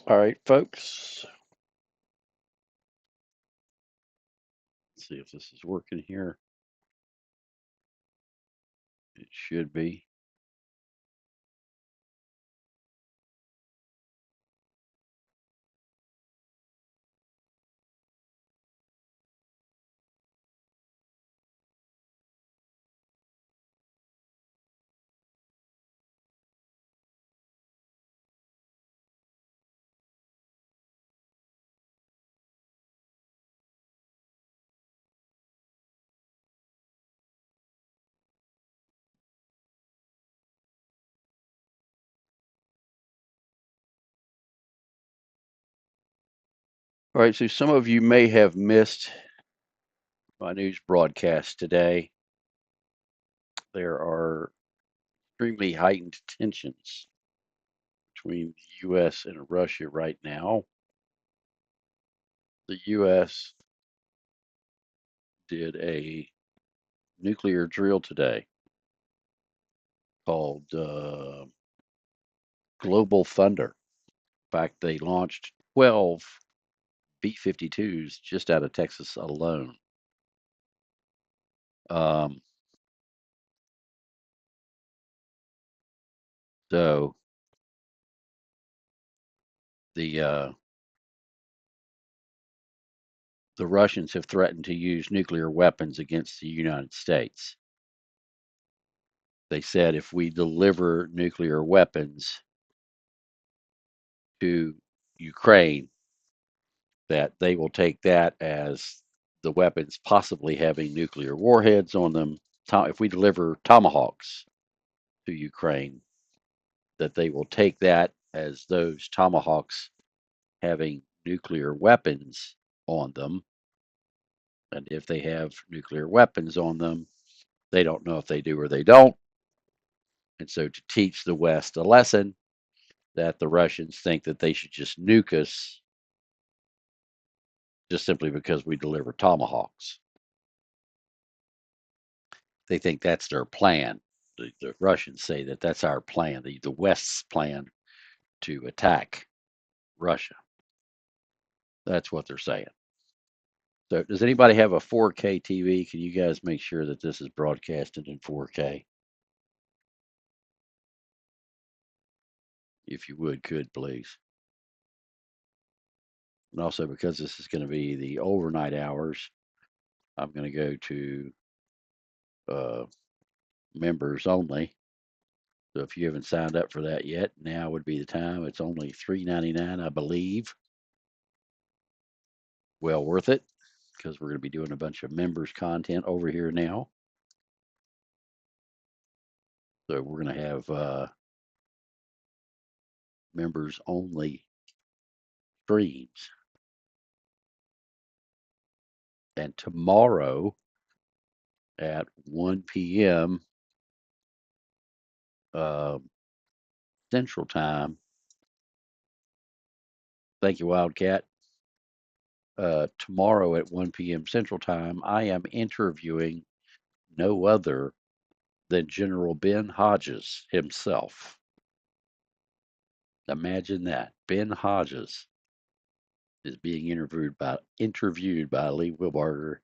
All right, folks. Let's see if this is working here. It should be. All right, so some of you may have missed my news broadcast today. There are extremely heightened tensions between the U.S. and Russia right now. The U.S. did a nuclear drill today called Global Thunder. In fact, they launched 12 B-52s just out of Texas alone. Um, so the the Russians have threatened to use nuclear weapons against the United States. They said if we deliver nuclear weapons to Ukraine, that they will take that as the weapons possibly having nuclear warheads on them. If we deliver tomahawks to Ukraine, that they will take that as those tomahawks having nuclear weapons on them. And if they have nuclear weapons on them, they don't know if they do or they don't. And so, to teach the West a lesson that the Russians think that they should just nuke us just simply because we deliver tomahawks. They think that's their plan. The Russians say that that's our plan, the West's plan to attack Russia. That's what they're saying. So, does anybody have a 4K TV? Can you guys make sure that this is broadcasted in 4K? If you would, could please. And also, because this is going to be the overnight hours, I'm going to go to uh, members only. So if you haven't signed up for that yet, now would be the time. It's only $3.99, I believe. Well worth it because we're going to be doing a bunch of members content over here now. So we're going to have members only streams. And tomorrow at 1 p.m. Uh, Central Time. Thank you, Wildcat. Tomorrow at 1 p.m. Central Time, I am interviewing no other than General Ben Hodges himself. Imagine that. Ben Hodges is being interviewed by Lee Wilbarger,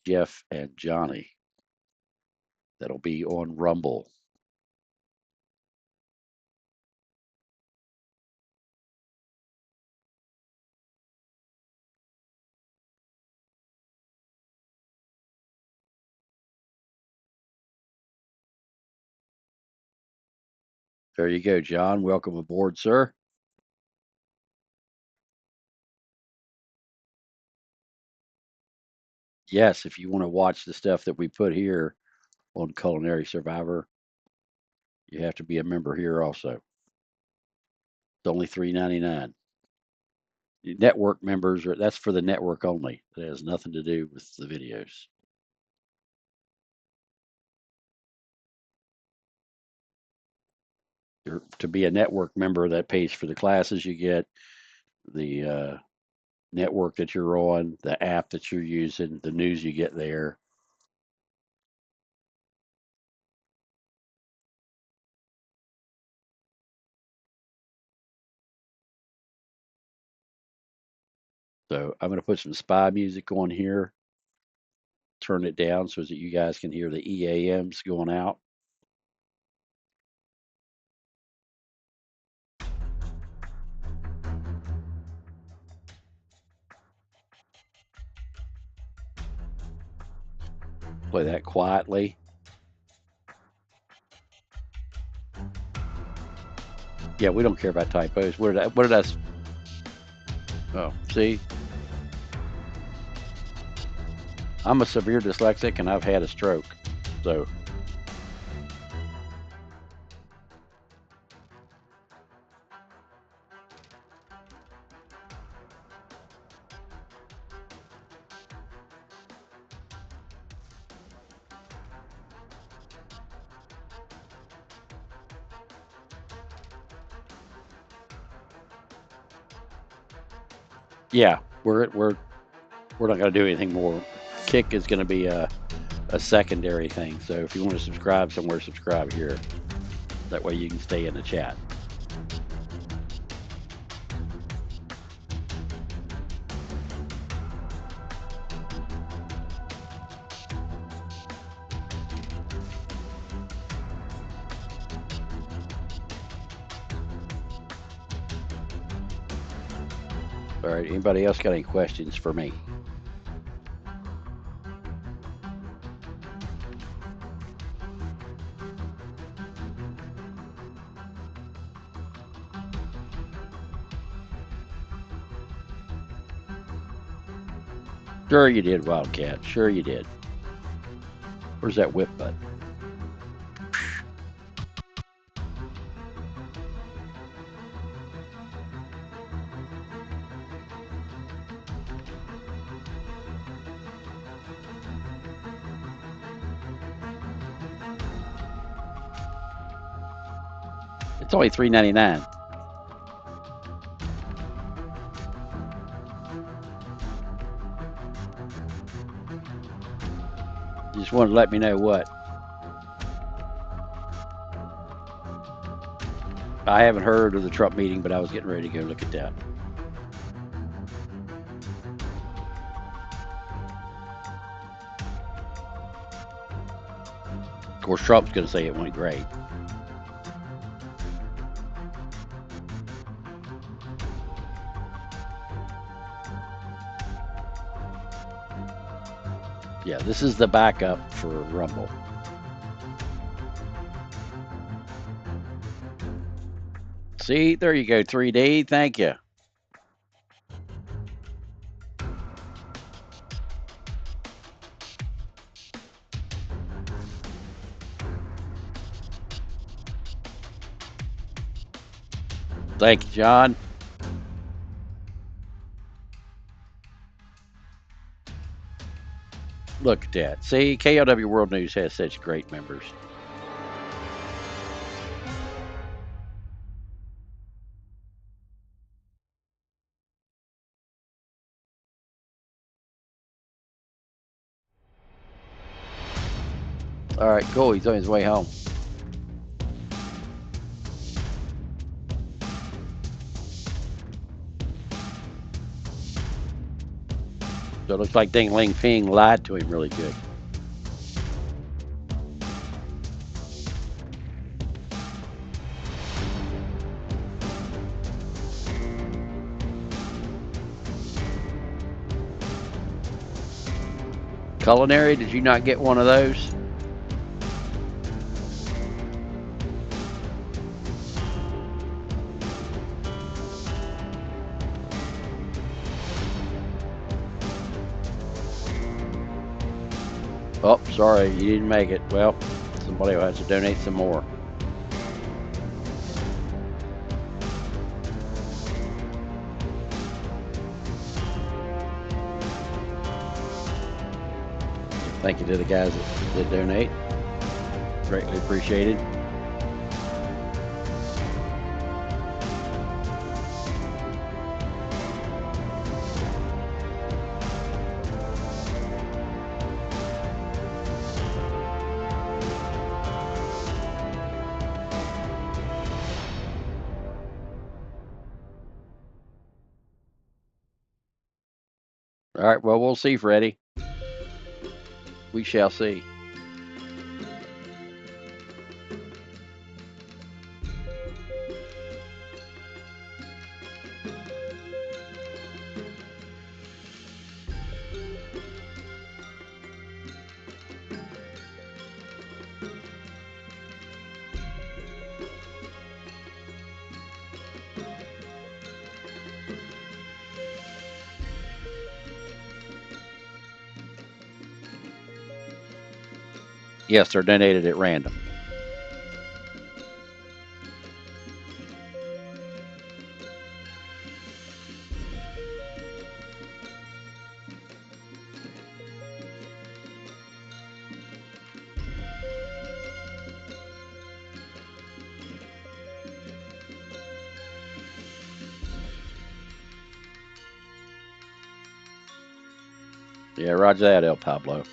Jeff, and Johnny. That'll be on Rumble. There you go, John. Welcome aboard, sir. Yes, if you want to watch the stuff that we put here on Culinary Survivor, you have to be a member here also. It's only $3.99. Network members that's for the network only. It has nothing to do with the videos. To be a network member, that pays for the classes you get, the network that you're on, the app that you're using, the news you get there. So I'm going to put some spy music on here, turn it down so that you guys can hear the EAMs going out. Play that quietly. Yeah, we don't care about typos. What did I? Oh, see, I'm a severe dyslexic and I've had a stroke. So, yeah, we're not going to do anything more. Kick is going to be a secondary thing. So if you want to subscribe somewhere, subscribe here. That way you can stay in the chat. All right. Anybody else got any questions for me? Sure you did, Wildcat. Sure you did. Where's that whip button? It's only $3.99. You just wanted to let me know what. I haven't heard of the Trump meeting, but I was getting ready to go look at that. Of course, Trump's going to say it went great. Yeah, this is the backup for Rumble. See, there you go, 3D. Thank you. Thank you, John. Look at that. See, KLW World News has such great members. All right, cool. He's on his way home. So it looks like Ding Ling Ping lied to him really good. Culinary, did you not get one of those? Oh, sorry, you didn't make it. Well, somebody will have to donate some more. Thank you to the guys that donate. Greatly appreciated. All right. Well, we'll see, Freddie. We shall see. Yes, they're donated at random. Yeah, roger that, El Pablo.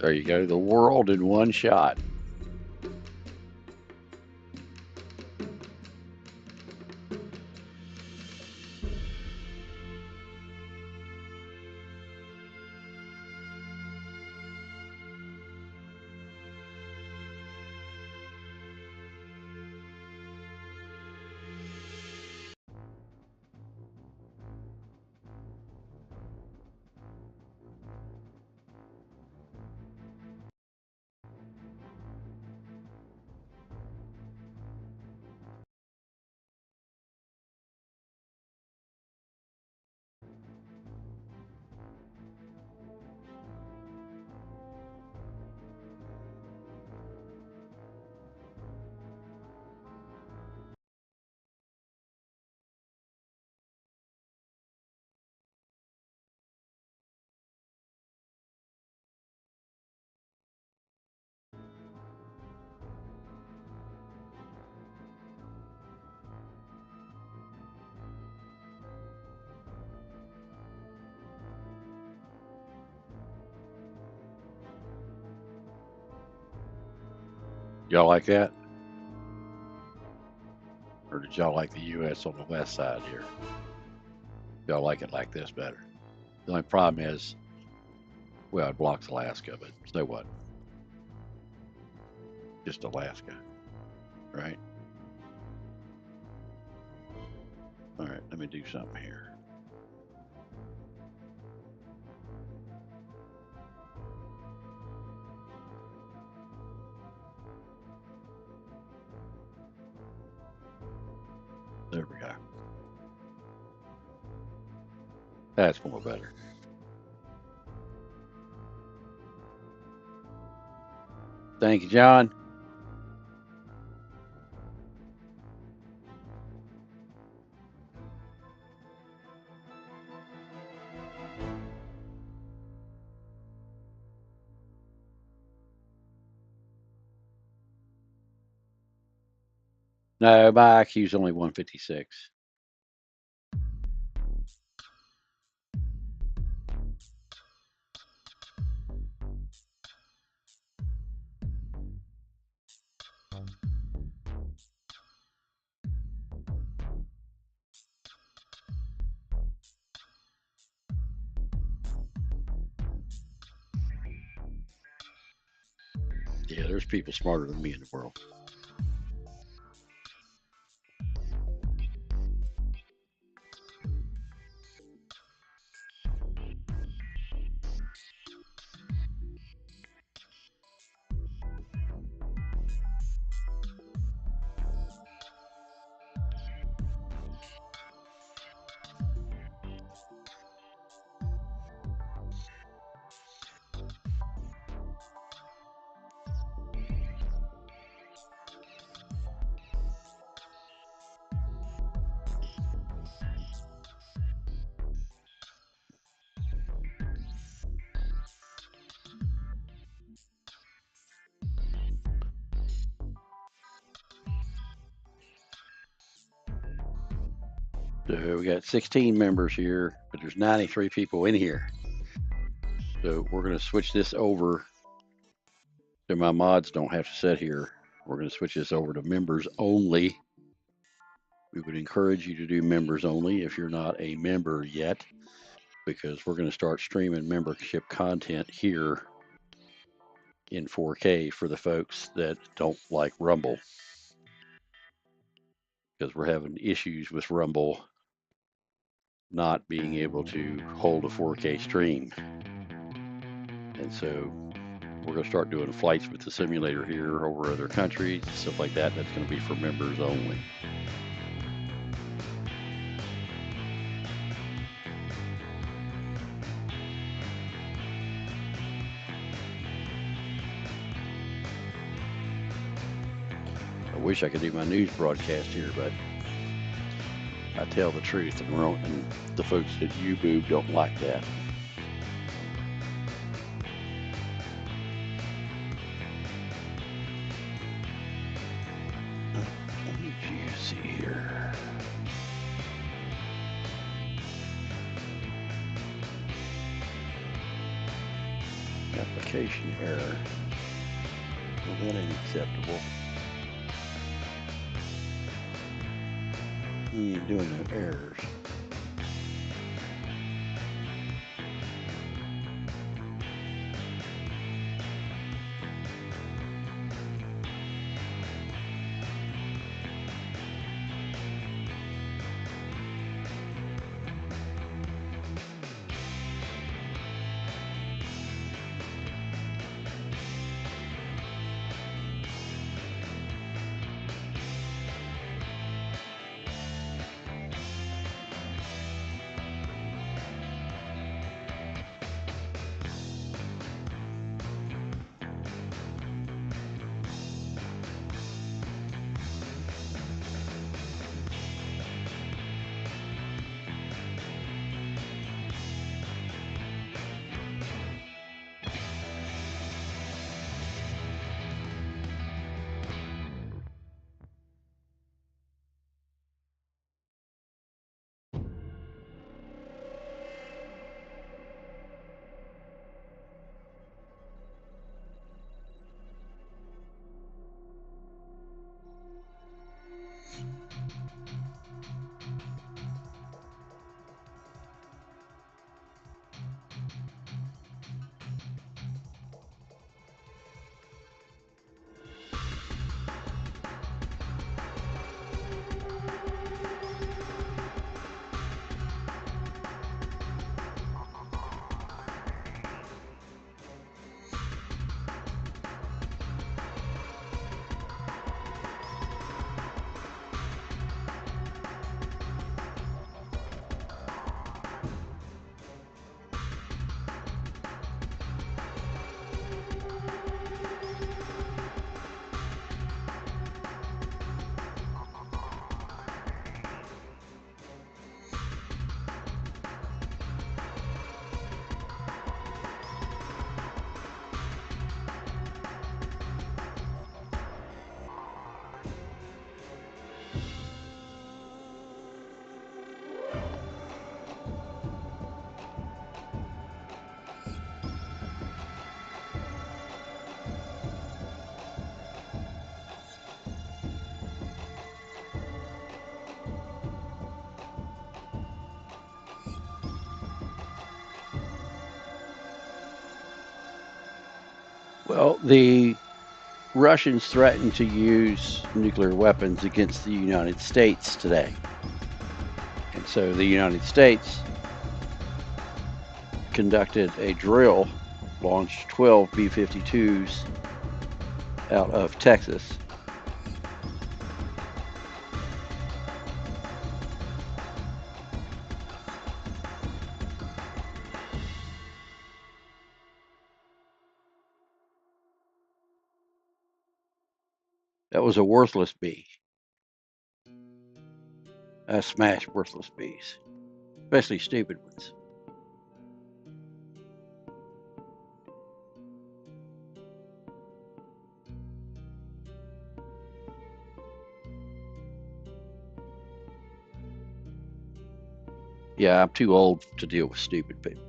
There you go. The world in one shot. Y'all like that? Or did y'all like the U.S. on the west side here? Y'all like it like this better? The only problem is, well, it blocks Alaska, but so what? Just Alaska, right? All right, let me do something here. There we go. That's more better. Thank you, John. No, my IQ's only 156. Yeah, there's people smarter than me in the world. So we got 16 members here, but there's 93 people in here. So we're going to switch this over so my mods don't have to sit here. We're going to switch this over to members only. We would encourage you to do members only if you're not a member yet, because we're going to start streaming membership content here in 4K for the folks that don't like Rumble, because we're having issues with Rumble not being able to hold a 4K stream. And so we're going to start doing flights with the simulator here over other countries, stuff like that. That's going to be for members only. I wish I could do my news broadcast here, but I tell the truth, and the folks at YouTube don't like that. Let me see here. Application error. Well, that ain't acceptable. He ain't doing no errors. Well, the Russians threatened to use nuclear weapons against the United States today. And so the United States conducted a drill, launched 12 B-52s out of Texas. That was a worthless bee. I smash worthless bees, especially stupid ones. Yeah, I'm too old to deal with stupid people.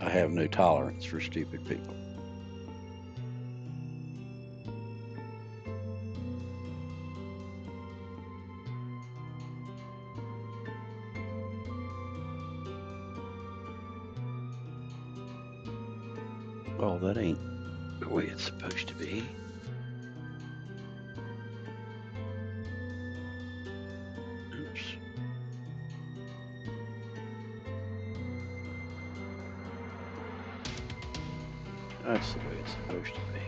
I have no tolerance for stupid people. Oh, that ain't the way it's supposed to be. Oops. That's the way it's supposed to be.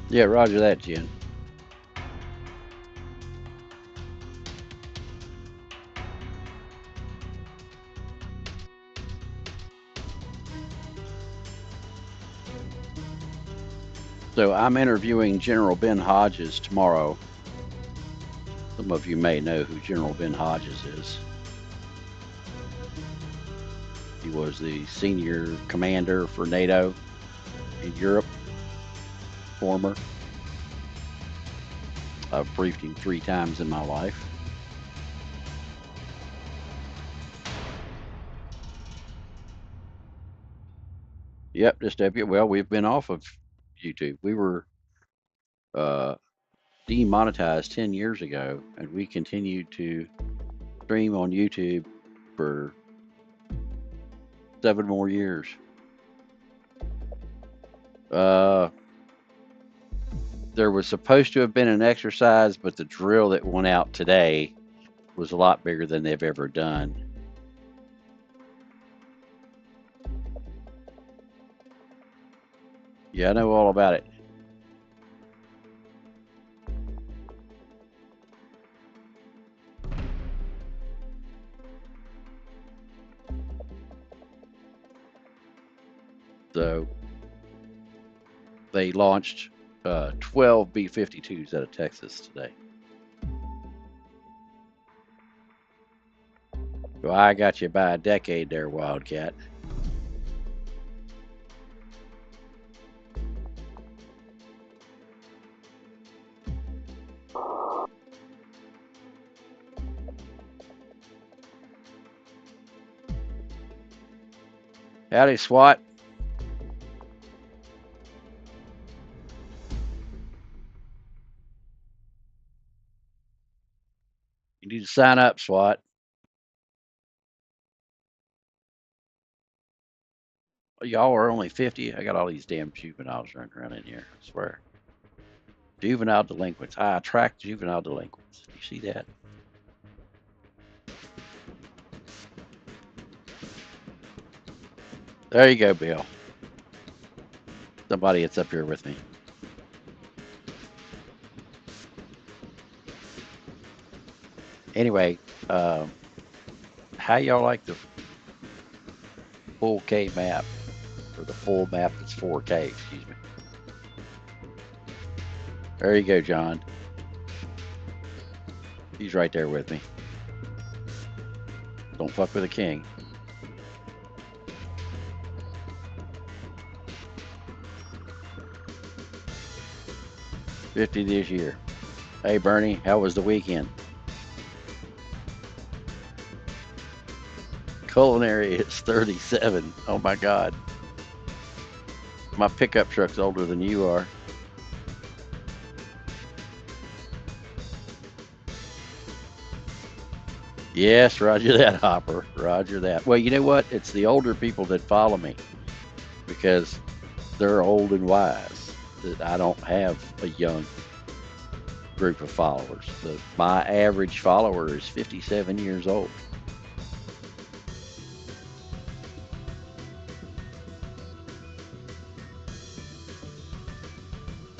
Yeah, roger that, Jen. So I'm interviewing General Ben Hodges tomorrow. Some of you may know who General Ben Hodges is. He was the senior commander for NATO in Europe, former. I've briefed him 3 times in my life. Yep, just well, we've been off of YouTube. We were uh, demonetized 10 years ago, and we continued to stream on YouTube for 7 more years. There was supposed to have been an exercise, but the drill that went out today was a lot bigger than they've ever done. Yeah, I know all about it. So they launched 12 B-52s out of Texas today. Well, I got you by a decade there, Wildcat. Howdy, SWAT. You need to sign up, SWAT. Y'all are only 50. I got all these damn juveniles running around in here, I swear. Juvenile delinquents. I attract juvenile delinquents. You see that? There you go, Bill. Somebody that's up here with me. Anyway, how y'all like the full K map, or the full map that's 4K? Excuse me. There you go, John. He's right there with me. Don't fuck with the king. $50 this year. Hey, Bernie, how was the weekend? Culinary is 37. Oh my God. My pickup truck's older than you are. Yes, roger that, Hopper. Roger that. Well, you know what? It's the older people that follow me because they're old and wise. that I don't have a young group of followers. My average follower is 57 years old.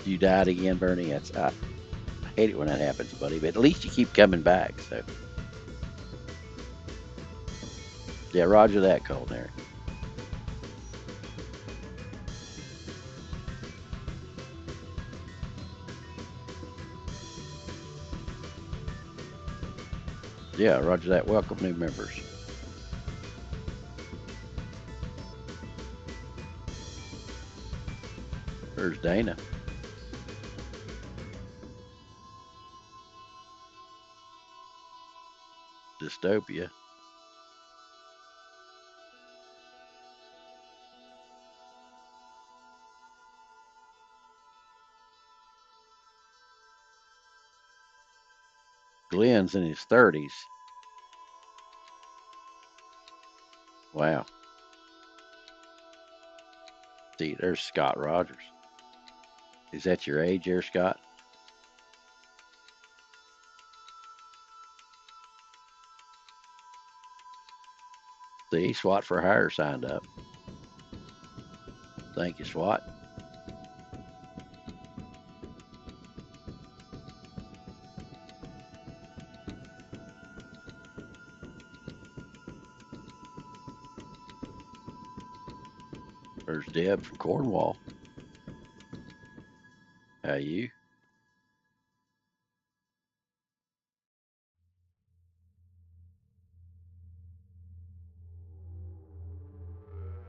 You died again, Bernie. I hate it when that happens, buddy. But at least you keep coming back. So yeah, Roger that, culinary. Yeah, Roger that. Welcome new members. There's Dana. Dystopia. Glenn's in his 30s. Wow. See, there's Scott Rogers. Is that your age there, Scott? See, SWAT for Hire signed up. Thank you, SWAT. There's Deb from Cornwall. How you?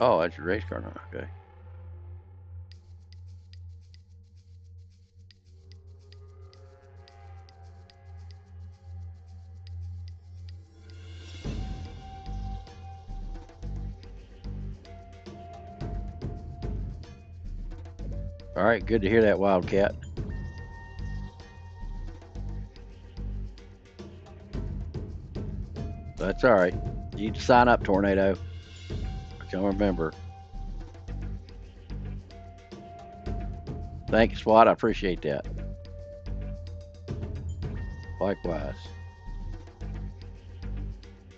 Oh, that's your race car now. Okay. All right, good to hear that, Wildcat. That's all right. You need to sign up, Tornado. Become a member. Thank you, SWAT. I appreciate that. Likewise.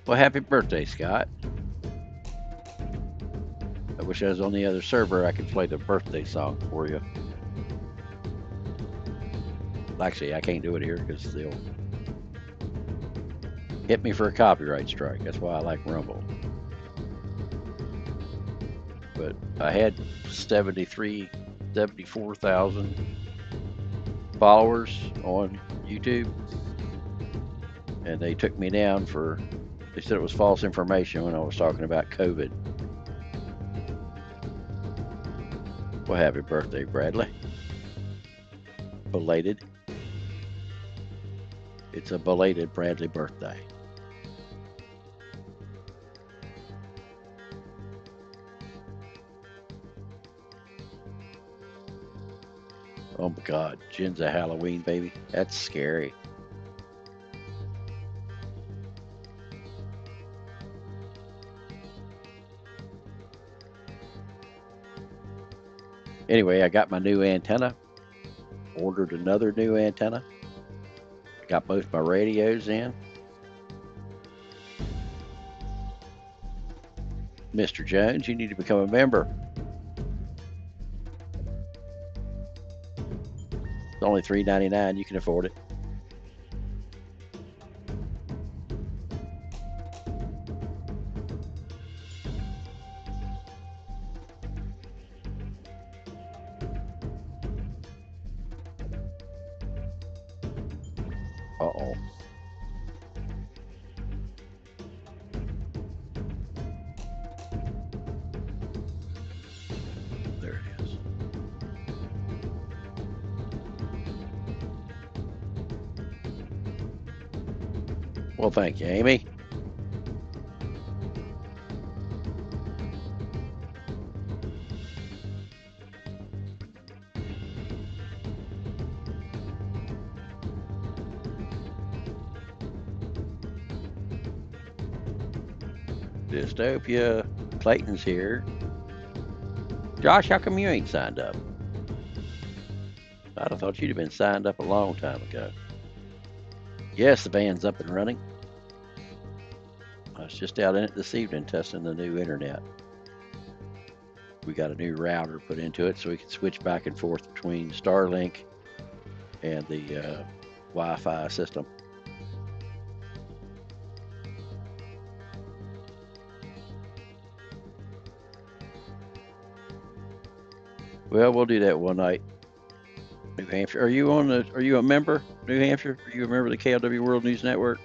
Well, happy birthday, Scott. I wish I was on the other server. I could play the birthday song for you. Actually, I can't do it here because they'll hit me for a copyright strike. That's why I like Rumble. But I had 74,000 followers on YouTube, and they took me down they said it was false information when I was talking about COVID. Well, happy birthday, Bradley. Belated. It's a belated Bradley birthday. Oh my God, Jen's a Halloween baby. That's scary. Anyway, I got my new antenna. Ordered another new antenna. Got both my radios in. Mr. Jones, you need to become a member. It's only $3.99. You can afford it. Uh-oh. There it is. Well, thank you, Amy. Dystopia. Clayton's here. Josh, how come you ain't signed up? I'd have thought you'd have been signed up a long time ago. Yes, the band's up and running. I was just out in it this evening testing the new internet. We got a new router put into it so we can switch back and forth between Starlink and the Wi-Fi system. Well, we'll do that one night. New Hampshire. Are you on the? Are you a member? New Hampshire. Are you a member of the KLW World News Network?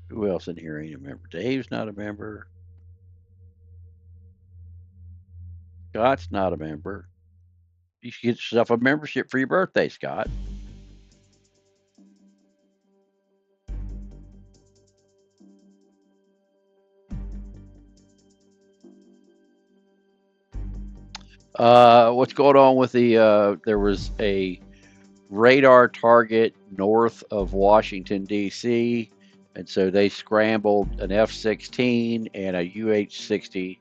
Who else in here ain't a member? Dave's not a member. Scott's not a member. You should get yourself a membership for your birthday, Scott. What's going on with the? There was a radar target north of Washington D.C., and so they scrambled an F-16 and a UH-60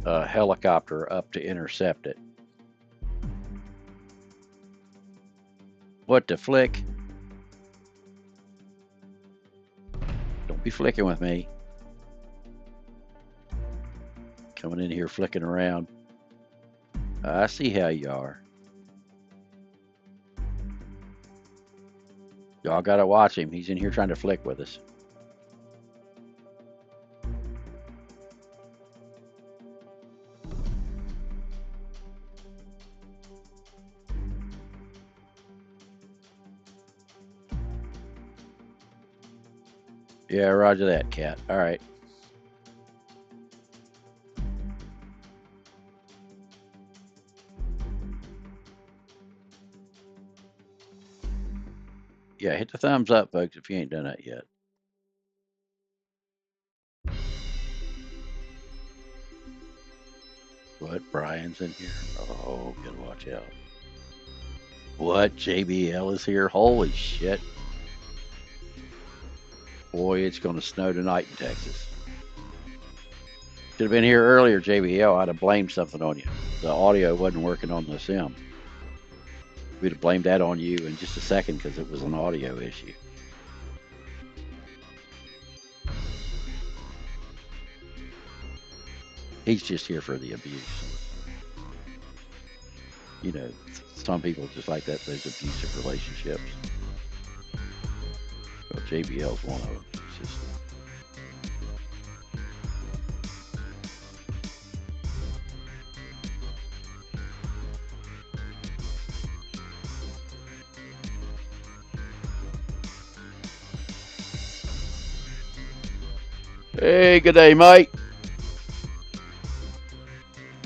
helicopter up to intercept it. What the flick? Don't be flicking with me. Coming in here flicking around. I see how you are. Y'all gotta watch him. He's in here trying to flick with us. Yeah, roger that, cat. All right. Yeah, hit the thumbs up, folks, if you ain't done that yet. What? Brian's in here? Oh, gotta watch out. What? JBL is here? Holy shit. Boy, it's gonna snow tonight in Texas. Should have been here earlier, JBL. I'd have blamed something on you. The audio wasn't working on the sim. We'd have blamed that on you in just a second because it was an audio issue. He's just here for the abuse. You know, some people just like that, those abusive relationships. Well, JBL's one of them. It's just, hey, good day, mate.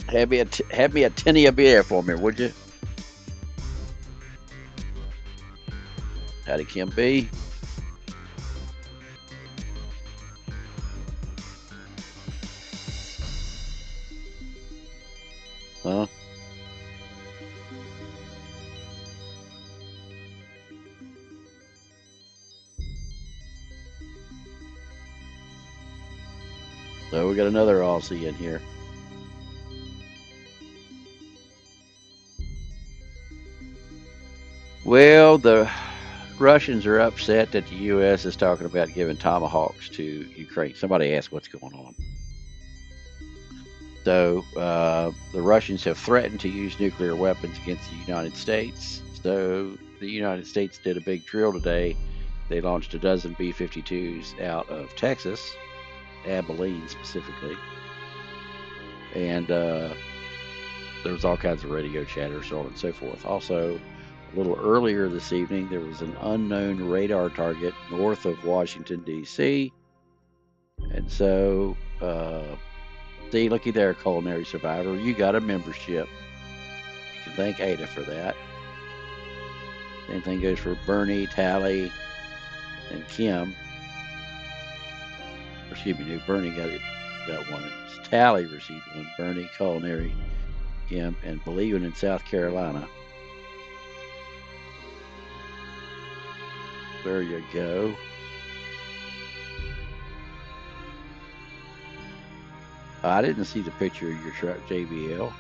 Have me a tinny of beer for me, would you? Howdy, Kim B. Huh? So we got another Aussie in here. Well, the Russians are upset that the U.S. is talking about giving tomahawks to Ukraine. Somebody asked what's going on. So the Russians have threatened to use nuclear weapons against the United States. So the United States did a big drill today. They launched a dozen B-52s out of Texas, Abilene specifically. And there was all kinds of radio chatter, so on and so forth. Also, a little earlier this evening, there was an unknown radar target north of Washington, D.C. And so, see, looky there, Culinary Survivor, you got a membership. You can thank Ada for that. Same thing goes for Bernie, Tally, and Kim. Excuse me, no, Bernie got one. It's Tally received one. Bernie, Culinary, Kim, and Believing in South Carolina. There you go. I didn't see the picture of your truck, JBL.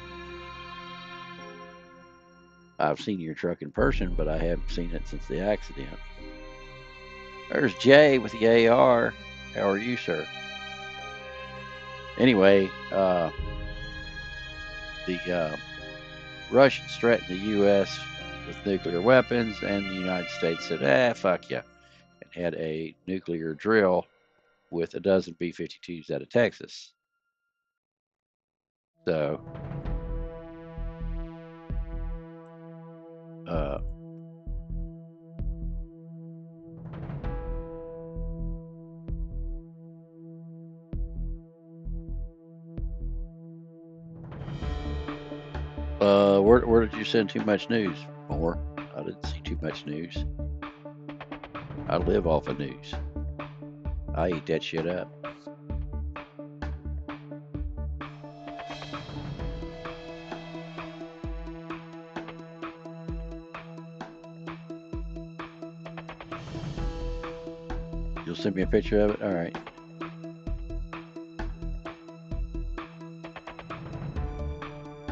I've seen your truck in person, but I haven't seen it since the accident. There's Jay with the AR. How are you, sir? Anyway, the Russians threatened the U.S. with nuclear weapons, and the United States said, fuck you, and had a nuclear drill with a dozen B-52s out of Texas. So, where did you send too much news? More? I didn't see too much news. I live off of news. I eat that shit up. You'll send me a picture of it? All right.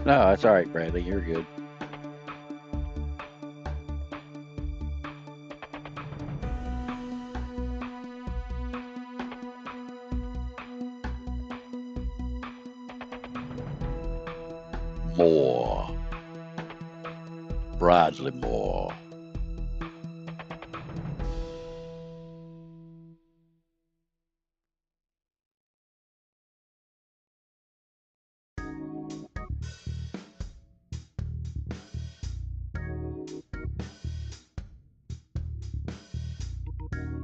No, that's all right, Bradley. You're good. More. Bradley Moore.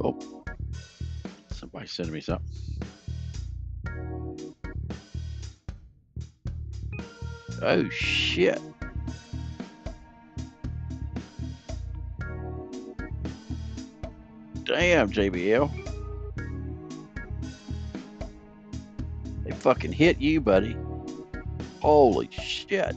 Oh, somebody sending me something. Oh, shit. Damn, JBL. They fucking hit you, buddy. Holy shit.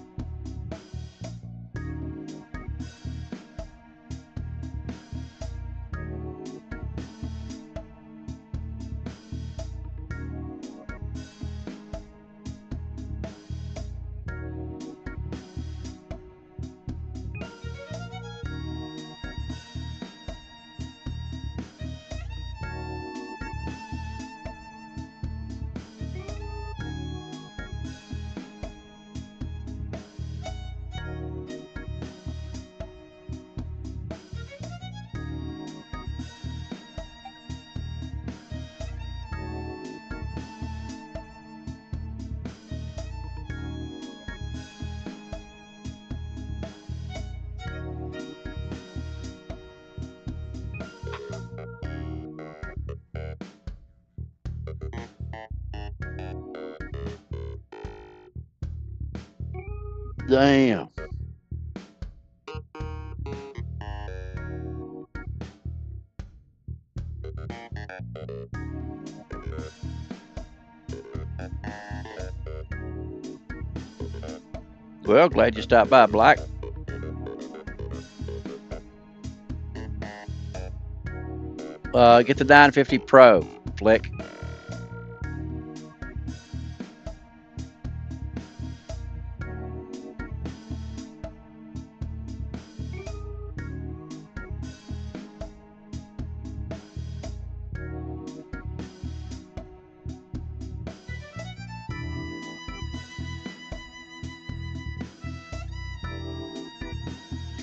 Damn. Well, glad you stopped by, Black. Get the 950 Pro, Flick.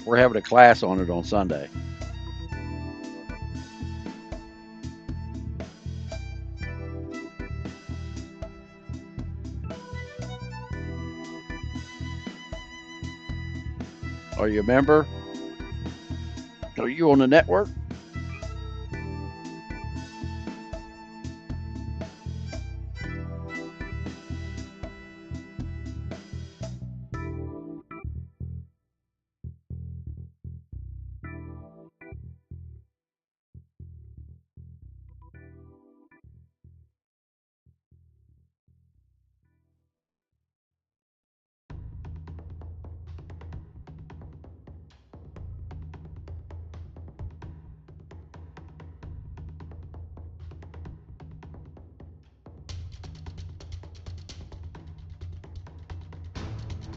We're having a class on it on Sunday. Are you a member? Are you on the network?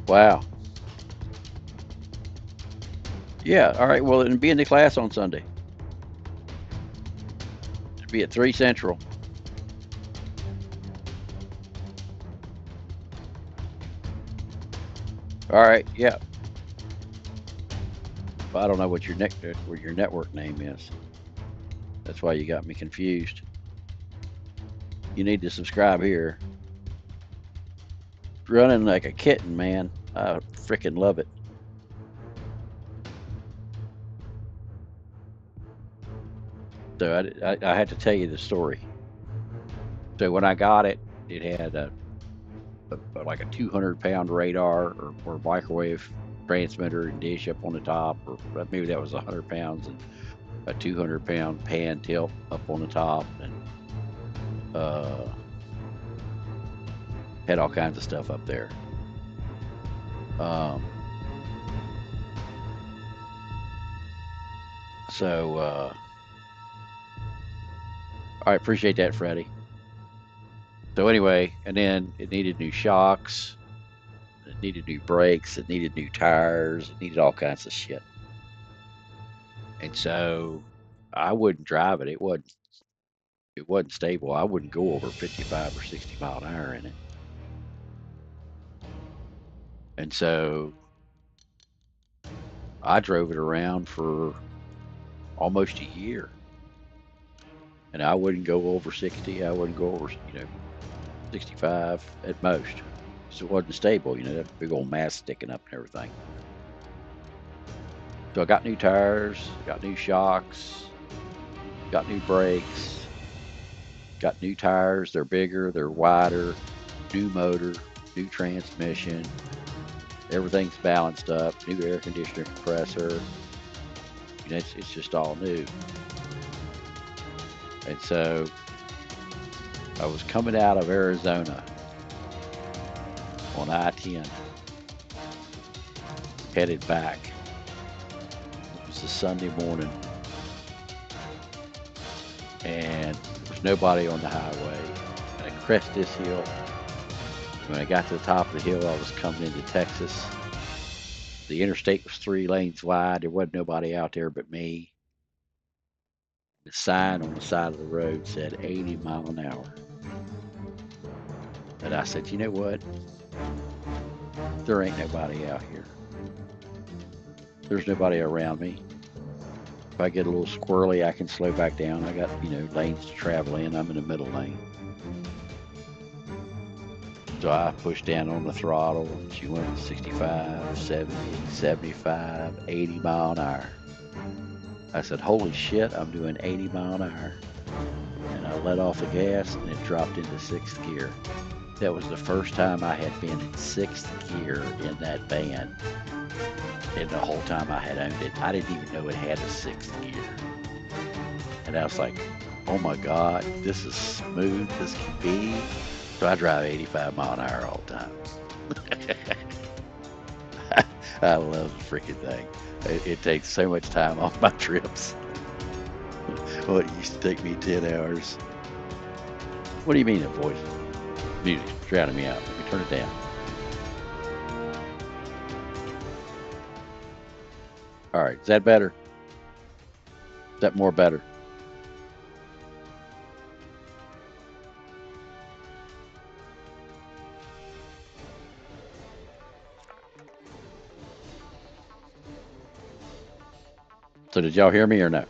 Wow. Yeah. All right. Well, then be in the class on Sunday. Be at 3 Central. All right. Yeah. Well, I don't know what your network name is. That's why you got me confused. You need to subscribe here. Running like a kitten, man. I freaking love it. So I had to tell you the story. So when I got it, it had like a 200-pound radar or microwave transmitter and dish up on the top, or maybe that was 100 pounds, and a 200-pound pan tilt up on the top, and had all kinds of stuff up there. Um, so I appreciate that, Freddie. So anyway, and then it needed new shocks, it needed new brakes, it needed new tires, it needed all kinds of shit. And so I wouldn't drive it. It wasn't stable. I wouldn't go over 55 or 60 mile an hour in it. And so I drove it around for almost a year. And I wouldn't go over 60. I wouldn't go over, 65 at most. So it wasn't stable, that big old mass sticking up and everything. So I got new tires, got new shocks, got new brakes, got new tires. They're bigger, they're wider, new motor, new transmission. Everything's balanced up, new air conditioner compressor. It's just all new. And so I was coming out of Arizona on I-10, headed back. It was a Sunday morning, and there's nobody on the highway. And I crest this hill. When I got to the top of the hill, I was coming into Texas. The interstate was 3 lanes wide. There wasn't nobody out there but me. The sign on the side of the road said 80 mile an hour. And I said, you know what? There ain't nobody out here. There's nobody around me. If I get a little squirrely, I can slow back down. I got, lanes to travel in. I'm in the middle lane. So I pushed down on the throttle. She went 65, 70, 75, 80 mile an hour. I said, holy shit, I'm doing 80 mile an hour. And I let off the gas and it dropped into 6th gear. That was the first time I had been in 6th gear in that van. And the whole time I had owned it, I didn't even know it had a 6th gear. And I was like, oh my God, this is smooth as can be. So I drive 85 mile an hour all the time. I love the freaking thing. It takes so much time off my trips. Well, it used to take me 10 hours. What do you mean, that voice? Music's drowning me out. Let me turn it down. All right, is that better? Is that more better? So did y'all hear me or no?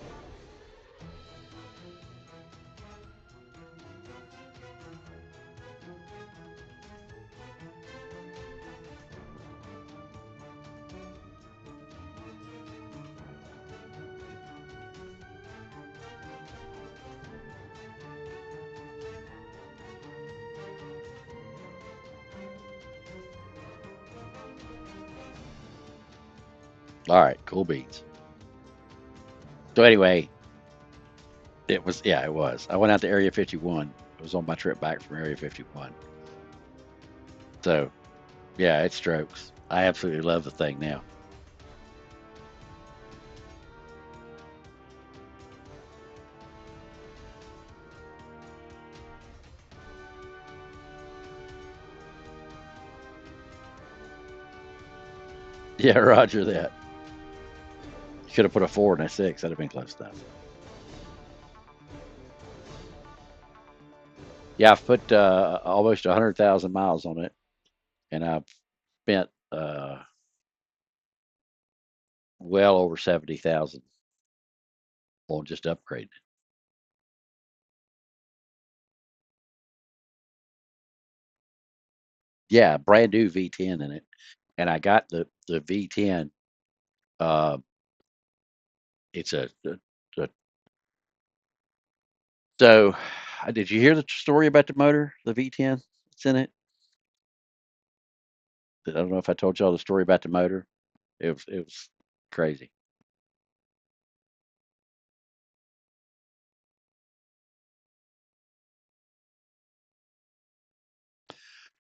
All right, cool beans. So anyway, it was. I went out to Area 51. It was on my trip back from Area 51. So, yeah, it strokes. I absolutely love the thing now. Yeah, Roger that. You could have put a 4 and a 6. That'd have been close enough. Yeah, I've put almost 100,000 miles on it, and I've spent well over 70,000 on just upgrading. Yeah, brand new V10 in it, and I got the V10. Uh, it's a so. Did you hear the story about the motor, the V10 that's in it? I don't know if I told y'all the story about the motor. It was crazy.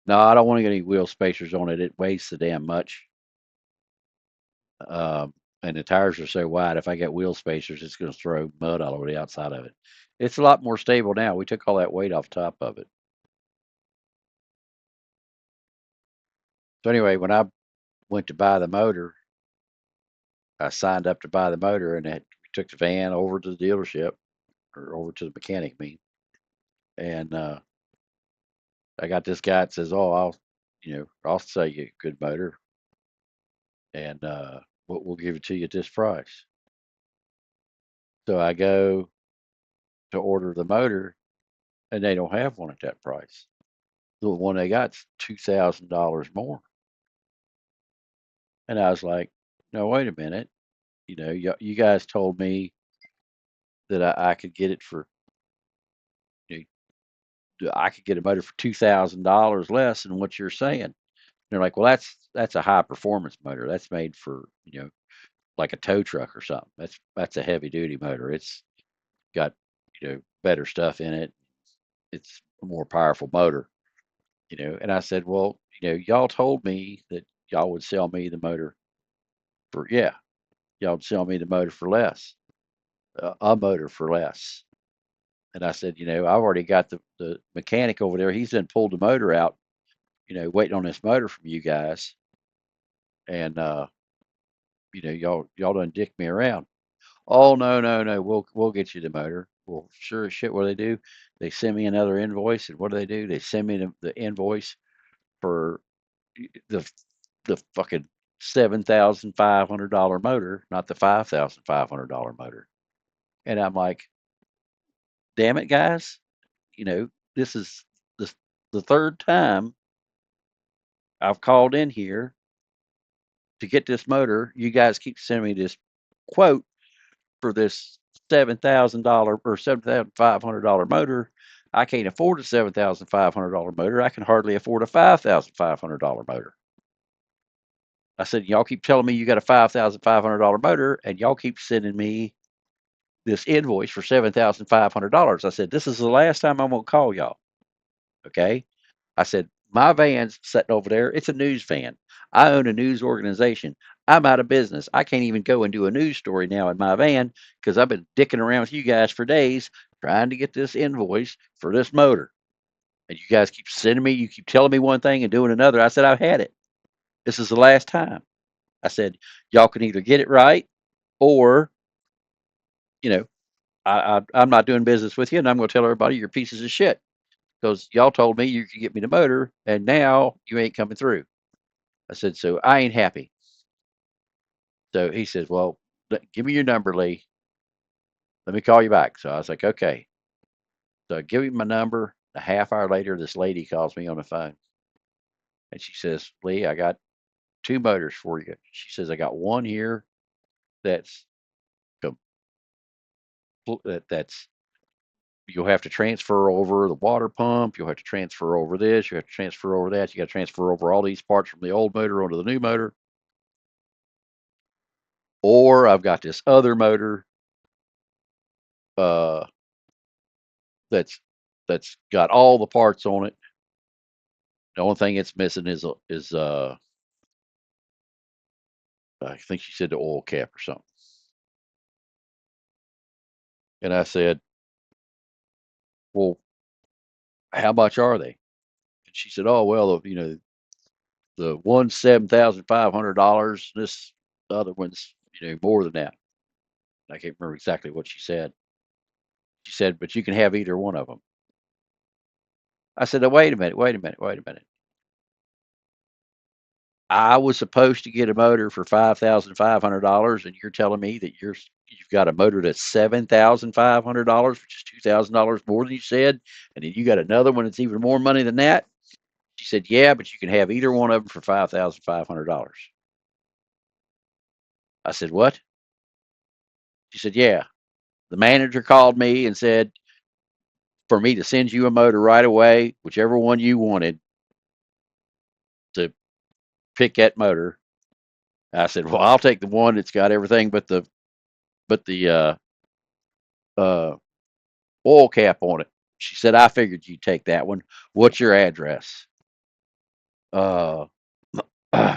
No, I don't want to get any wheel spacers on it. It weighs so damn much. Um, and the tires are so wide. If I get wheel spacers, it's going to throw mud all over the outside of it. It's a lot more stable now. We took all that weight off top of it. So anyway, when I went to buy the motor, I signed up to buy the motor, and we took the van over to the dealership or over to the mechanic, I mean, and I got this guy that says, "Oh, I'll sell you a good motor, and we'll give it to you at this price." So I go to order the motor, and they don't have one at that price. The one they got's $2,000 more. And I was like, no, wait a minute. You guys told me that I could get it for, you I could get a motor for $2,000 less than what you're saying. They're like, well, that's a high performance motor. That's made for, like a tow truck or something. That's a heavy duty motor. It's got, better stuff in it. It's a more powerful motor. And I said, well, y'all told me that y'all would sell me the motor for, yeah, y'all would sell me the motor for less, a motor for less. And I said, I've already got the mechanic over there. He's done pulled the motor out, waiting on this motor from you guys. And, y'all done dick me around. Oh, no, no, no. We'll get you the motor. Well, sure as shit. What do they do? They send me another invoice. And what do? They send me the invoice for the the fucking $7,500 motor, not the $5,500 motor. And I'm like, damn it, guys! This is the the third time I've called in here to get this motor. You guys keep sending me this quote for this $7,000 or $7,500 motor. I can't afford a $7,500 motor. I can hardly afford a $5,500 motor. I said, y'all keep telling me you got a $5,500 motor, and y'all keep sending me this invoice for $7,500. I said, this is the last time I'm gonna call y'all. Okay. I said, my van's sitting over there. It's a news van. I own a news organization. I'm out of business. I can't even go and do a news story now in my van because I've been dicking around with you guys for days trying to get this invoice for this motor. And you guys keep sending me, you keep telling me one thing and doing another. I said, I've had it. This is the last time. I said, y'all can either get it right or, you know, I'm not doing business with you and I'm going to tell everybody you're pieces of shit because y'all told me you could get me the motor and now you ain't coming through. I said, so I ain't happy. So he says, well, give me your number, Lee. Let me call you back. So I was like, okay. So I give him my number. A half hour later, this lady calls me on the phone and she says, Lee, I got two motors for you. She says, I got one here that's that's you'll have to transfer over the water pump. You'll have to transfer over this. You have to transfer over that. You got to transfer over all these parts from the old motor onto the new motor. Or I've got this other motor uh, that's that's got all the parts on it. The only thing it's missing is I think she said the oil cap or something. And I said, well, how much are they? And she said, oh well, The one's $7,500. This other one's more than that. I can't remember exactly what she said. She said, but you can have either one of them. I said, oh, wait a minute, wait a minute, wait a minute. I was supposed to get a motor for $5,500, and you're telling me that you've got a motor that's $7,500, which is $2,000 more than you said, and then you got another one that's even more money than that. She said, yeah, but you can have either one of them for $5,500. I said, what? She said, yeah. The manager called me and said for me to send you a motor right away, whichever one you wanted, to pick that motor. I said, well, I'll take the one that's got everything but the uh, oil cap on it. She said, I figured you'd take that one. What's your address? Uh,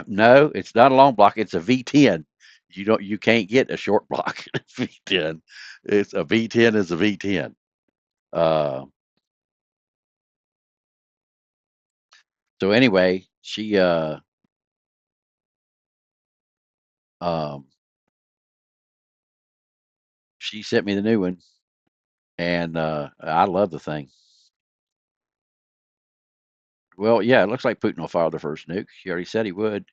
no, it's not a long block. It's a V10. You can't get a short block V10. It's a V10 is a V10. Uh, so anyway, um, she sent me the new one, and I love the thing. Well, yeah, it looks like Putin will fire the first nuke. He already said he would.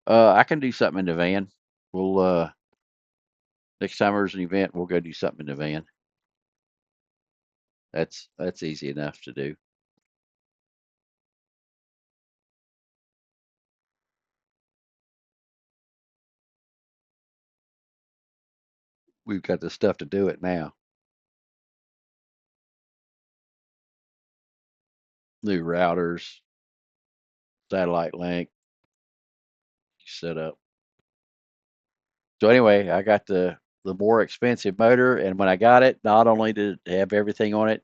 I can do something in the van. We'll next time there's an event, we'll go do something in the van. That's easy enough to do. We've got the stuff to do it now. New routers, satellite link, set up. So anyway, I got the more expensive motor, and when I got it, not only did it have everything on it,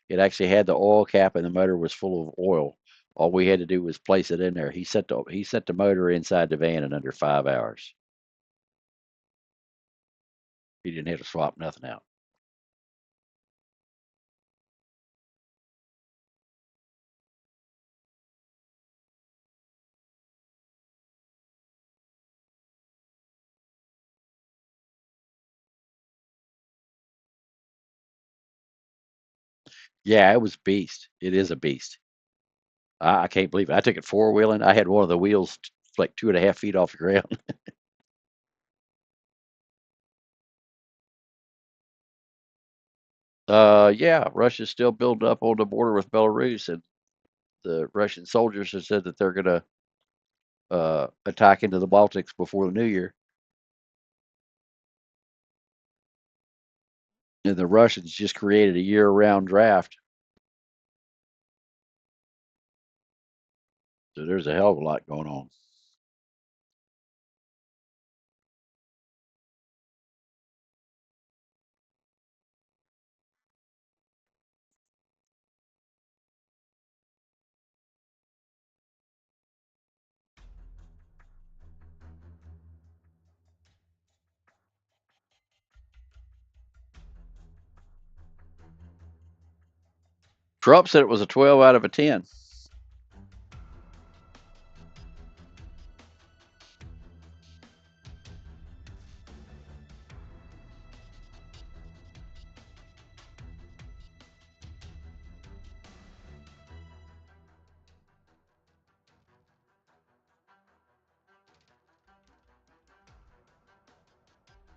it actually had the oil cap, and the motor was full of oil. All we had to do was place it in there. He set the motor inside the van in under 5 hours. He didn't have to swap nothing out. Yeah, it was a beast. It is a beast. I can't believe it. I took it four wheeling. I had one of the wheels like 2.5 feet off the ground. Yeah, Russia's still building up on the border with Belarus, and the Russian soldiers have said that they're going to attack into the Baltics before the new year. And the Russians just created a year-round draft, so there's a hell of a lot going on. Trump said it was a 12 out of a 10.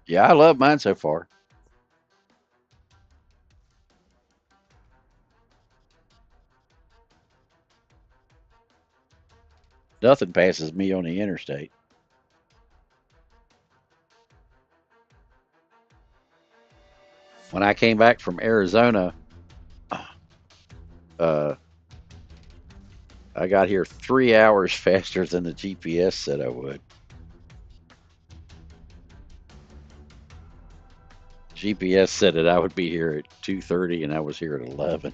Yeah, I love mine so far. Nothing passes me on the interstate. When I came back from Arizona, uh, I got here 3 hours faster than the GPS said I would. GPS said that I would be here at 2:30, and I was here at 11.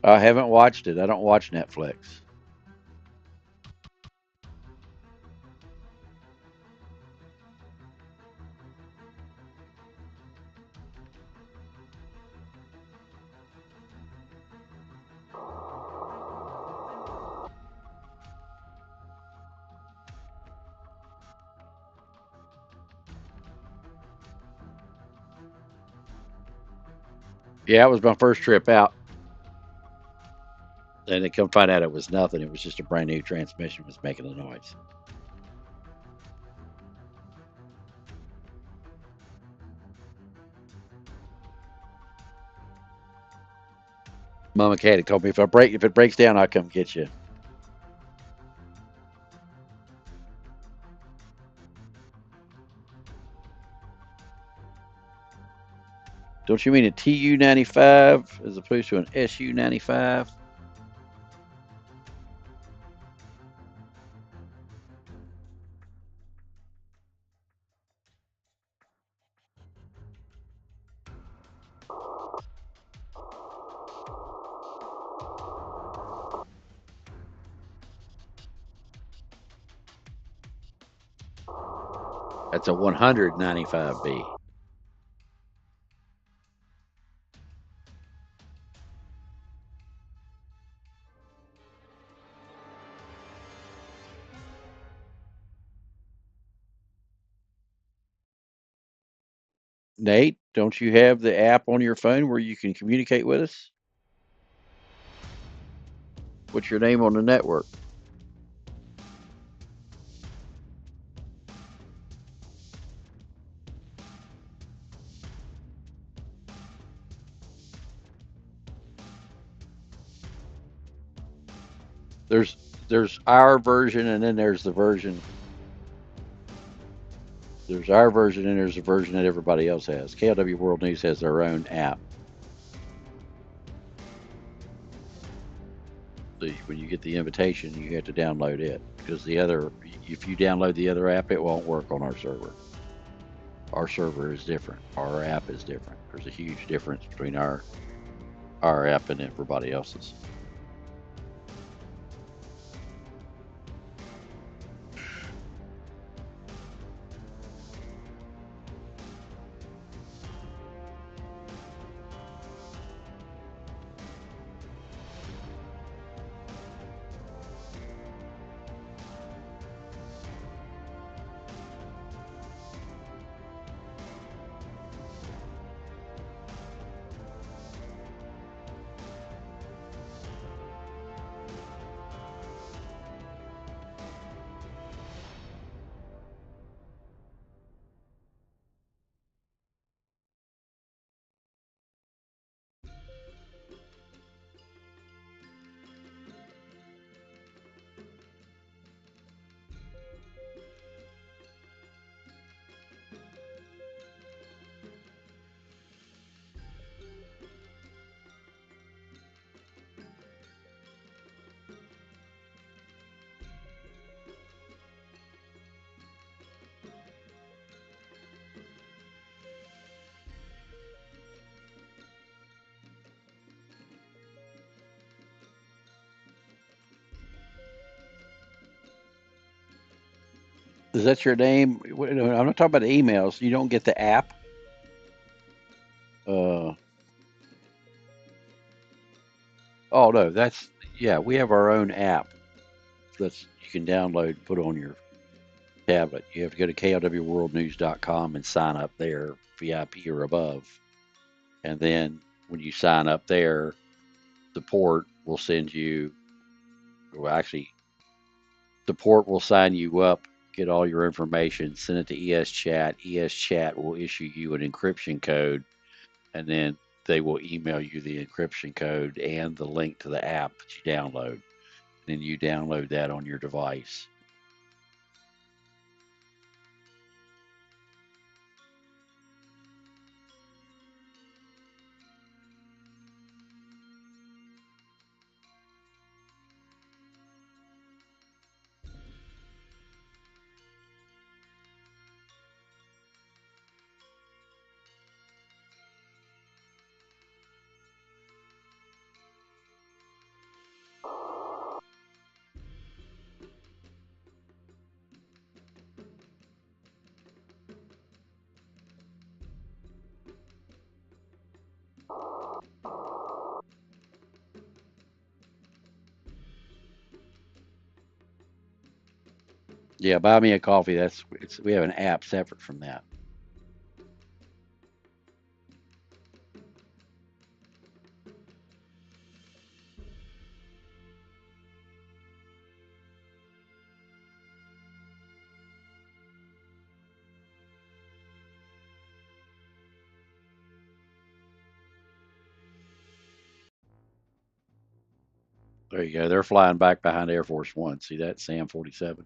I haven't watched it. I don't watch Netflix. Yeah, it was my first trip out, and they come find out it was nothing. It was just a brand new transmission was making a noise. Mama Cat had told me if it breaks down, I'll come get you. Don't you mean a TU-95 as opposed to an SU-95? That's a 195B. Nate, don't you have the app on your phone where you can communicate with us? What's your name on the network? There's there's our version, and then there's our version, and there's a version that everybody else has. KLW World News has their own app. So when you get the invitation, you have to download it because if you download the other app, it won't work on our server. Our server is different. Our app is different. There's a huge difference between our app and everybody else's. Is that your name? I'm not talking about the emails. You don't get the app. Uh, oh no, that's yeah. We have our own app that's you can download and put on your tablet. You have to go to klwworldnews.com and sign up there, VIP or above, and then when you sign up there, the port will send you. Well, actually, the port will sign you up, get all your information, send it to ES Chat. ES Chat will issue you an encryption code, and then they will email you the encryption code and the link to the app that you download. Then you download that on your device. Yeah, buy me a coffee. We have an app separate from that. There you go. They're flying back behind Air Force One. See that Sam 47?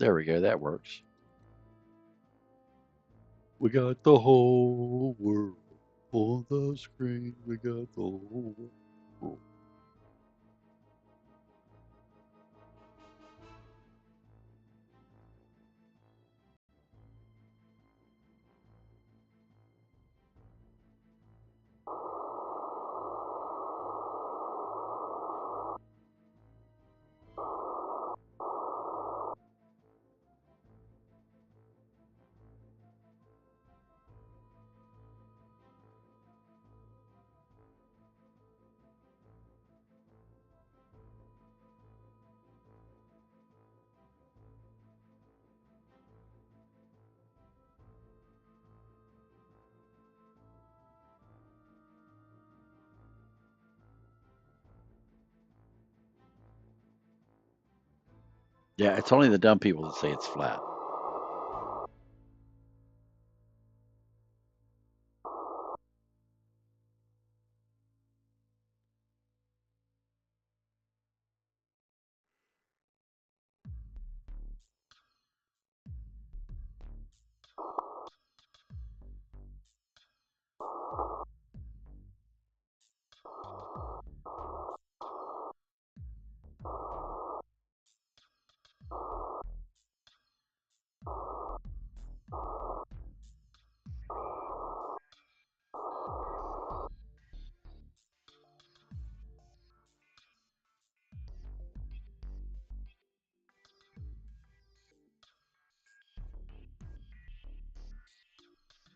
There we go. That works. We got the whole world on the screen. We got the whole world. Yeah, it's only the dumb people that say it's flat.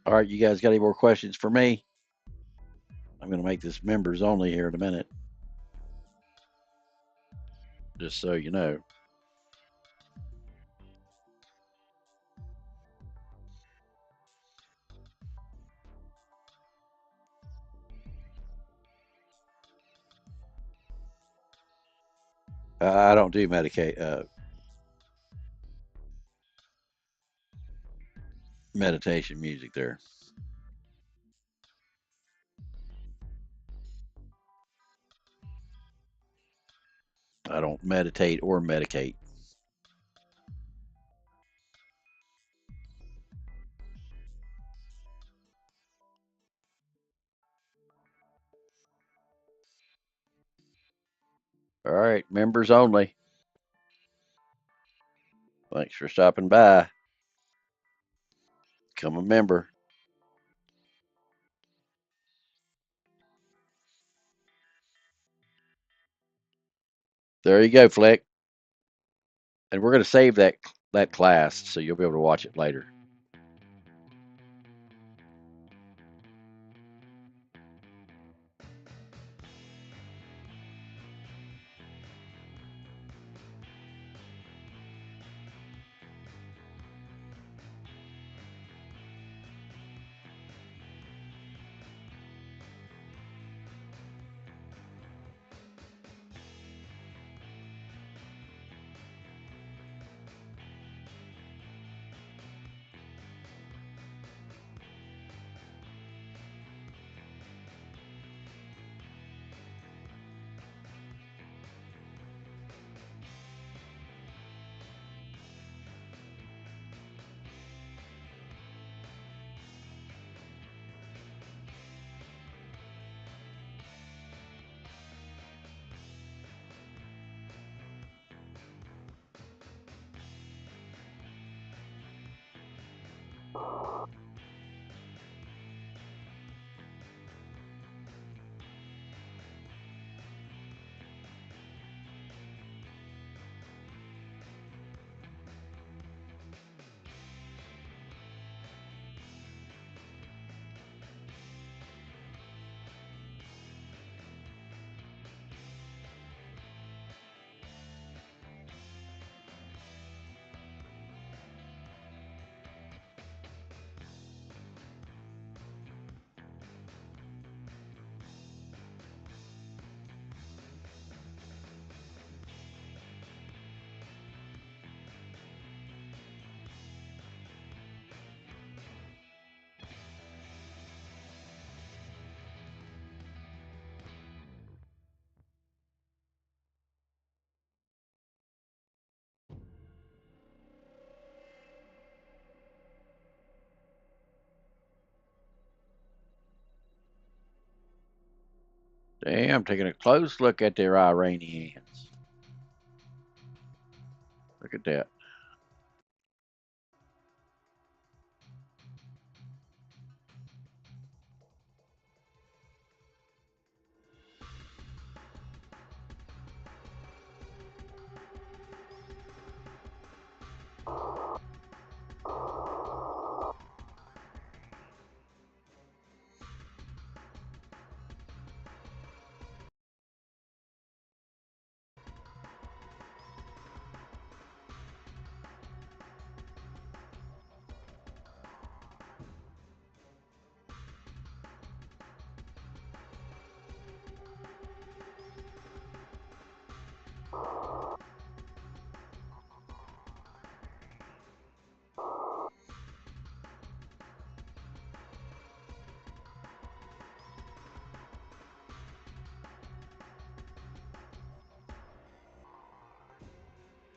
All right, you guys got any more questions for me? I'm going to make this members only here in a minute, just so you know. I don't do meditation music there. I don't meditate or medicate. All right, members only. Thanks for stopping by. Become a member. There you go, Flick. And we're going to save that class so you'll be able to watch it later. Damn, taking a close look at their Iranians. Look at that.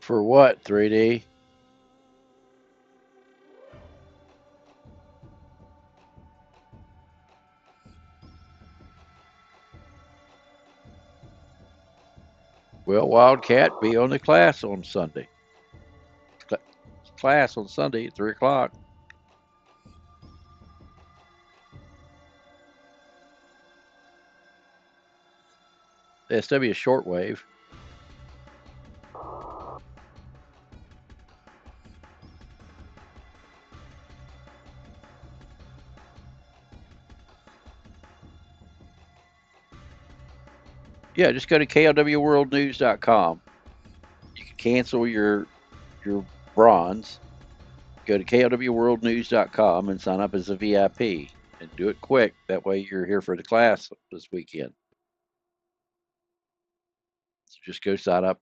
For what, 3D? Well, Wildcat, be on the class on Sunday. Class on Sunday at 3 o'clock. SW is shortwave. Yeah, just go to klwworldnews.com. You can cancel your bronze. Go to klwworldnews.com and sign up as a VIP and do it quick. That way you're here for the class this weekend. So just go sign up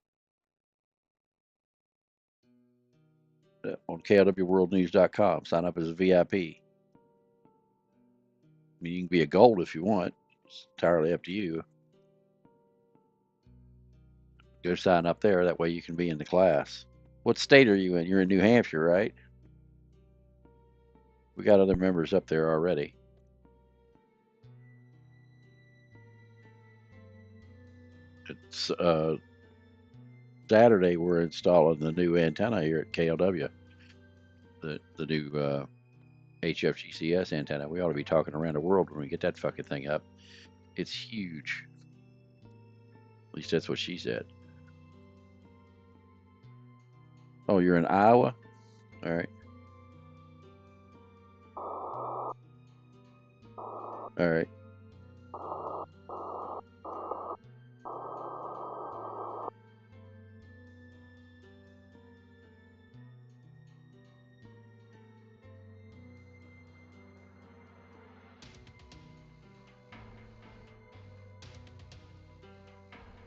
on klwworldnews.com. Sign up as a VIP. I mean, you can be a gold if you want. It's entirely up to you. Go sign up there. That way you can be in the class. What state are you in? You're in New Hampshire, right? We got other members up there already. It's Saturday we're installing the new antenna here at KLW. The new HFGCS antenna. We ought to be talking around the world when we get that fucking thing up. It's huge. At least that's what she said. Oh, you're in Iowa? All right. All right.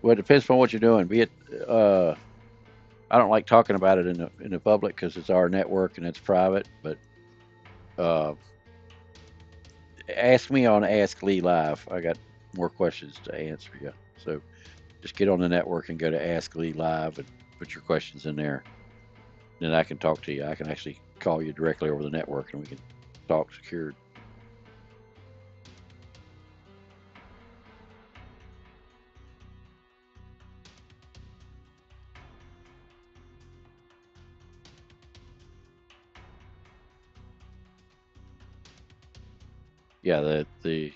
Well, it depends on what you're doing. Be it, I don't like talking about it in the public because it's our network and it's private. But uh, ask me on Ask Lee Live. I got more questions to answer you. So just get on the network and go to Ask Lee Live and put your questions in there. Then I can talk to you. I can actually call you directly over the network and we can talk secured. Yeah, the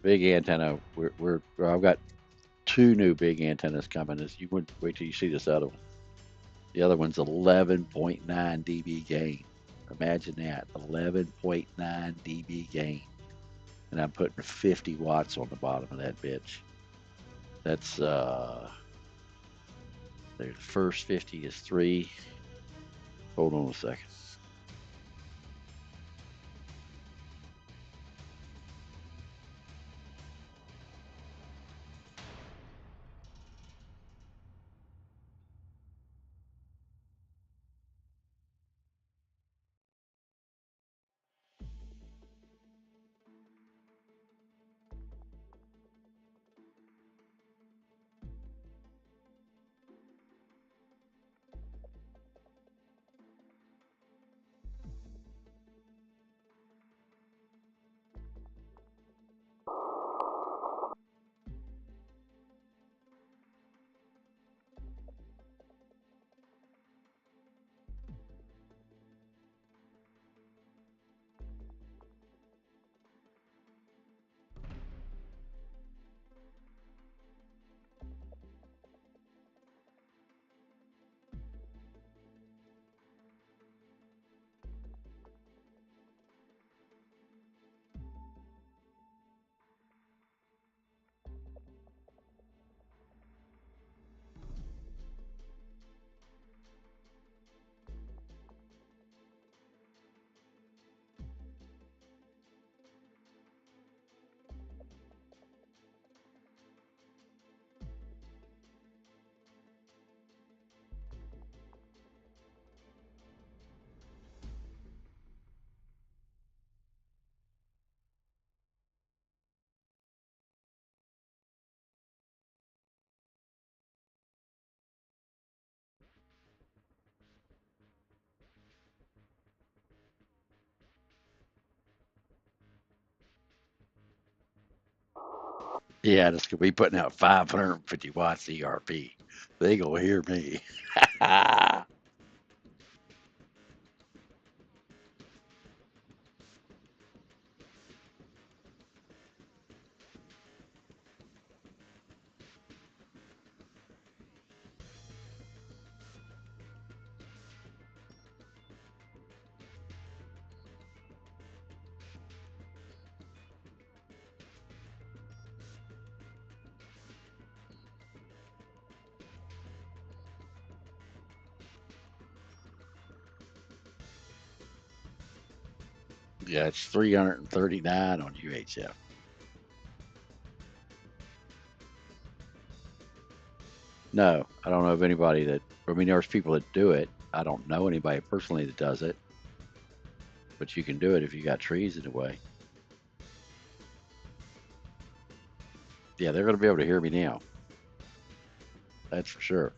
big antenna. I've got two new big antennas coming. As you would wait till you see this other one. The other one's 11.9 dB gain. Imagine that, 11.9 dB gain, and I'm putting 50 watts on the bottom of that bitch. That's the first 50 is 3. Hold on a second. Yeah, this could be putting out 550 watts ERP. They gonna hear me. Yeah, it's 339 on UHF. No, I don't know of anybody that. I mean, there's people that do it. I don't know anybody personally that does it, but you can do it if you got trees in the way. Yeah, they're gonna be able to hear me now. That's for sure.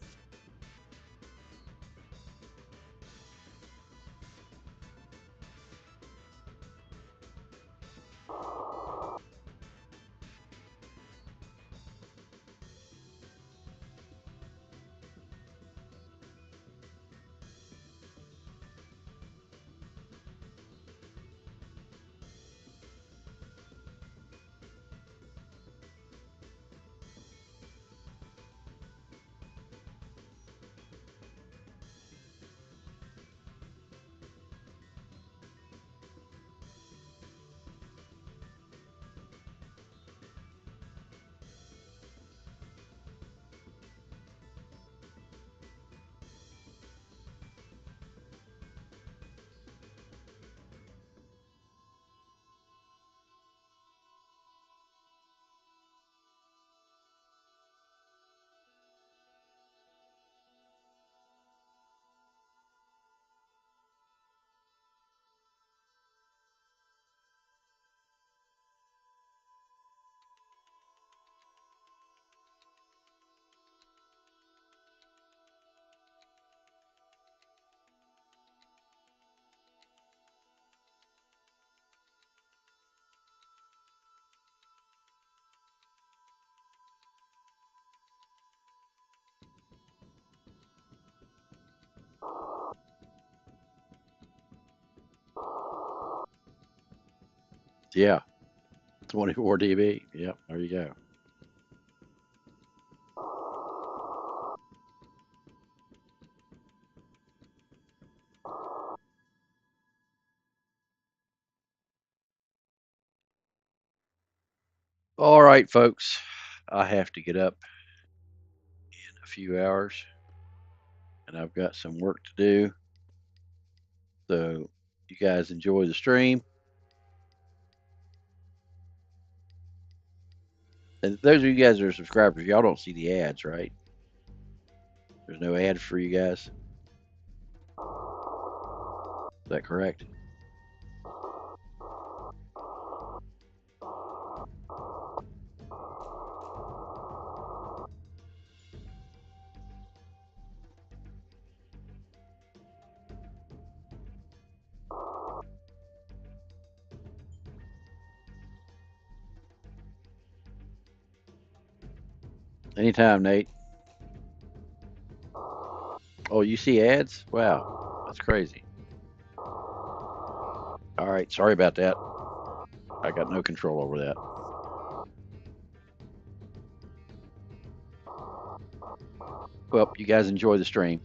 Yeah, 24 dB. Yep, there you go. All right, folks. I have to get up in a few hours and I've got some work to do. So you guys enjoy the stream. And those of you guys that are subscribers, y'all don't see the ads, right? There's no ads for you guys. Is that correct? Anytime, Nate. Oh, you see ads? Wow, that's crazy. All right, sorry about that. I got no control over that. Well, you guys enjoy the stream.